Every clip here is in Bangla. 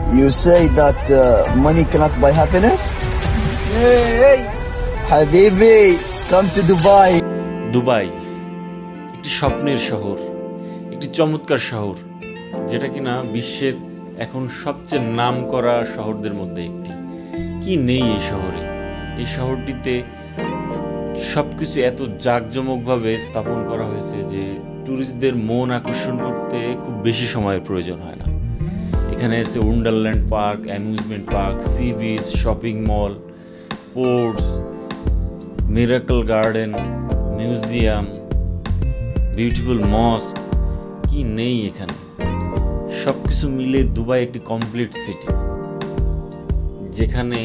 You say that money cannot buy happiness? Hey, Habibi, come to Dubai. Dubai একটি স্বপ্নের শহর, একটি চমৎকার শহর, যেটা কিনা বিশ্বের এখন সবচেয়ে নামকরা শহরদের মধ্যে একটি। কি নেই এই শহরে? এই শহরটিতে সবকিছু এত জাঁকজমকভাবে স্থাপন করা হয়েছে যে ট্যুরিস্টদের মন আকর্ষণ করতে খুব বেশি সময়ের প্রয়োজন হয় না। এখানে আছে wonderland park, amusement park, sea beach, shopping mall, ports, miracle garden, museum, beautiful mosque. কি নেই এখানে? সব কিছু মিলে দুবাই একটি কমপ্লিট সিটি, যেখানে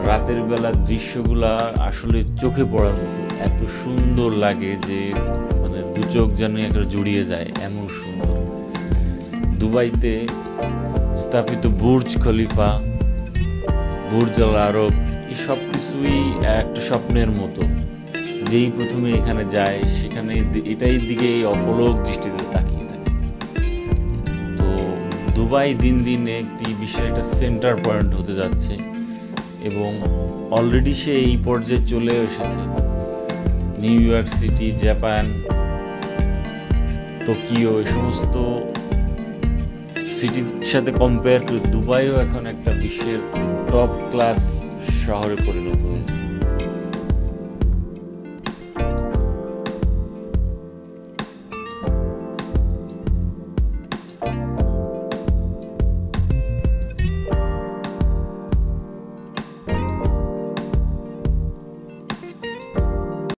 রাতের বেলা দৃশ্যগুলা আসলে চোখে পড়ার মতো, এত সুন্দর লাগে যে মানে দু চোখ যেন একটা জুড়িয়ে যায়, এমন সুন্দর। দুবাইতে স্থাপিত বুর্জ খলিফা, বুর্জ আল আরব, এই সব কিছুই একটা স্বপ্নের মতো। যেই প্রথমে এখানে যায় সেখানে এটাই দিকে এই অপলক দৃষ্টিতে তাকিয়ে থাকে। তো দুবাই দিন দিন একটি বিশ্বের একটা সেন্টার পয়েন্ট হতে যাচ্ছে এবং অলরেডি সে এই পর্যায়ে চলে এসেছে। New York city, Japan, Tokyo, এই সমস্ত সিটির সাথে কম্পেয়ার করে দুবাইও এখন একটা বিশ্বের টপ ক্লাস শহরে পরিণত হয়েছে।